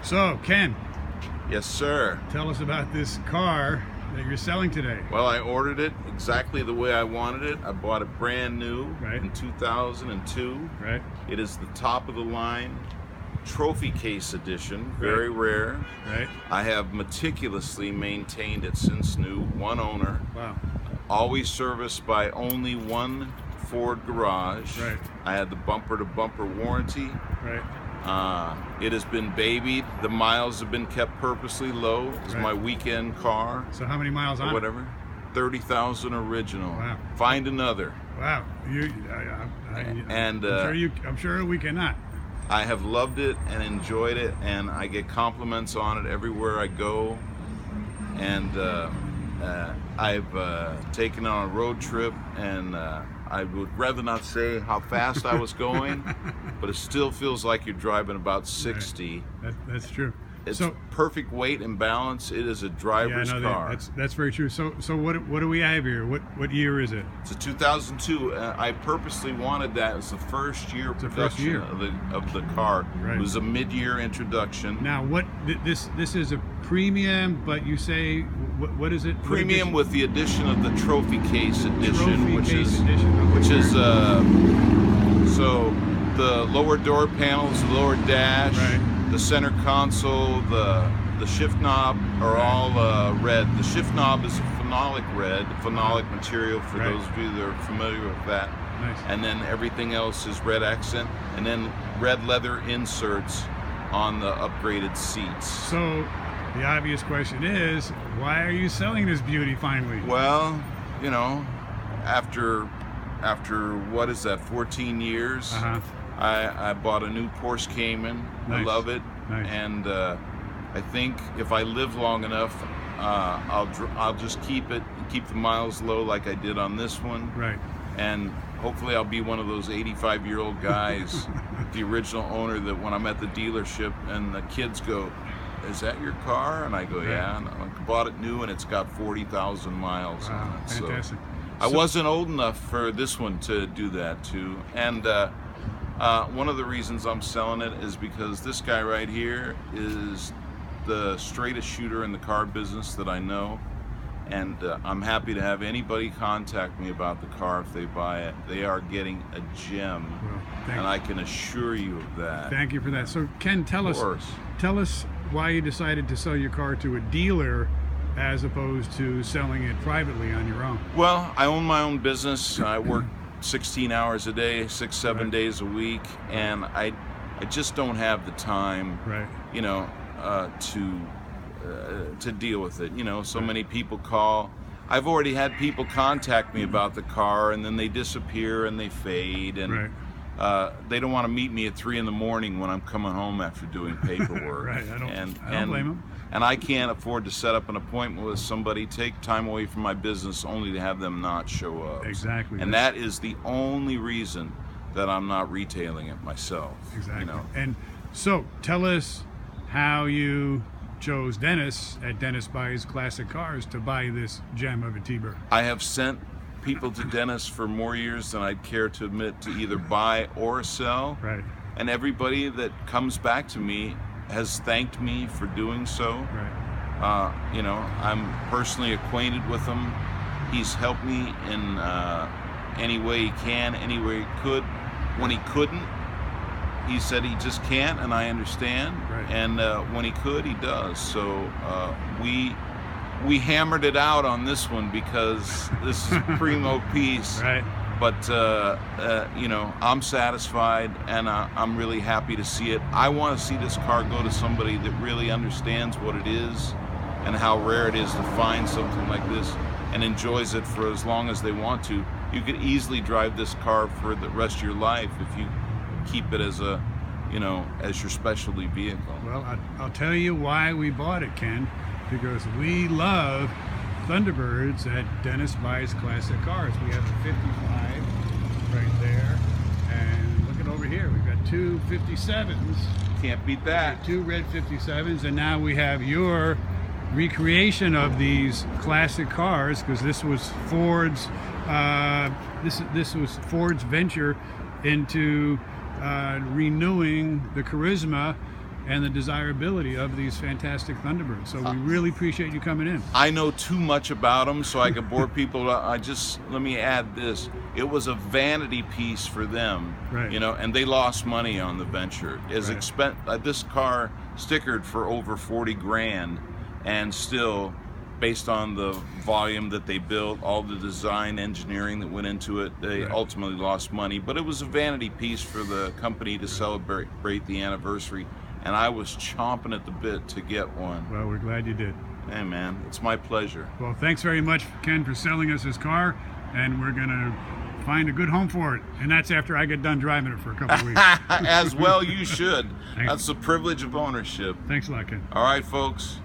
So, Ken, Yes, sir. tell us about this car that you're selling today. Well, I ordered it exactly the way I wanted it. I bought it brand new Right. in 2002. Right? It is the top of the line trophy case edition, very rare. Right? I have meticulously maintained it since new, one owner, Wow. always serviced by only one Ford garage. Right. I had the bumper-to-bumper warranty. Right? It has been babied. The miles have been kept purposely low. It's Right. my weekend car. So how many miles on Or it? whatever. 30,000 original. Wow. Find another. Wow. And I'm sure we cannot. I have loved it and enjoyed it, and I get compliments on it everywhere I go. And I've taken it on a road trip, and I would rather not say how fast I was going, but it still feels like you're driving about 60. That's true. It's So perfect weight and balance. It is a driver's car. that's very true. So what do we have here? What year is it? It's a 2002. I purposely wanted that as the first year the production first year. of the car. Right. It was a mid-year introduction. Now this is a premium, but you say what is it? Premium with the addition of the trophy case edition, Trophy which case is edition. Okay. which is so the lower door panels, the lower dash, Right. the center console, the shift knob are all red. The shift knob is a phenolic red, phenolic material for Right. those of you that are familiar with that. Nice. And then everything else is red accent, and then red leather inserts on the upgraded seats. So the obvious question is, why are you selling this beauty finally? Well, you know, after what is that, 14 years, Uh-huh. I bought a new Porsche Cayman. I Nice. love it, Nice. and I think if I live long enough, I'll just keep it, keep the miles low like I did on this one, Right. and hopefully I'll be one of those 85-year-old guys, the original owner, that when I'm at the dealership and the kids go, "Is that your car?" And I go, "Yeah." And I bought it new, and it's got 40,000 miles Wow. on it. Fantastic. I wasn't old enough for this one to do that too. And one of the reasons I'm selling it is because this guy right here is the straightest shooter in the car business that I know. And I'm happy to have anybody contact me about the car if they buy it. They are getting a gem, Well, and I can assure you of that. Thank you for that. So Ken, tell us why you decided to sell your car to a dealer as opposed to selling it privately on your own. Well, I own my own business. I work 16 hours a day, 6-7 Right. days a week, and I just don't have the time, Right. you know, to deal with it. You know, so many people call. I've already had people contact me about the car, and then they disappear and they fade, and they don't want to meet me at 3 in the morning when I'm coming home after doing paperwork. Right. I don't blame them. And I can't afford to set up an appointment with somebody, take time away from my business only to have them not show up. Exactly. And that is the only reason that I'm not retailing it myself. Exactly. You know? And so tell us how you chose Dennis at Dennis Buys Classic Cars to buy this gem of a T-Bird. I have sent people to Dennis for more years than I'd care to admit to either buy or sell. Right. And everybody that comes back to me has thanked me for doing so. Right. You know, I'm personally acquainted with him. He's helped me in any way he can, any way he could. When he couldn't, he said he just can't, and I understand. Right. And when he could, he does. So we hammered it out on this one because this is primo piece. Right. But you know, I'm satisfied, and I'm really happy to see it. I want to see this car go to somebody that really understands what it is and how rare it is to find something like this, and enjoys it for as long as they want to. You could easily drive this car for the rest of your life if you keep it as a, you know, as your specialty vehicle. Well, I'll tell you why we bought it, Ken, because we love Thunderbirds at Dennis Buys Classic Cars. We have a 55 right there, and look at over here. We've got two 57s. Can't beat that. Two red 57s, and now we have your recreation of these classic cars, because this was Ford's this was Ford's venture into renewing the charisma and the desirability of these fantastic Thunderbirds. So we really appreciate you coming in. I know too much about them, so I could bore people. Let me add this. It was a vanity piece for them, Right. you know, and they lost money on the venture. Right. This car stickered for over 40 grand, and still, based on the volume that they built, all the design engineering that went into it, they Right. ultimately lost money. But it was a vanity piece for the company to celebrate the anniversary, and I was chomping at the bit to get one. Well, we're glad you did. Hey man, it's my pleasure. Well, thanks very much, Ken, for selling us this car, and we're gonna find a good home for it. And that's after I get done driving it for a couple of weeks. As well you should. Thanks. That's the privilege of ownership. Thanks a lot, Ken. All right, folks.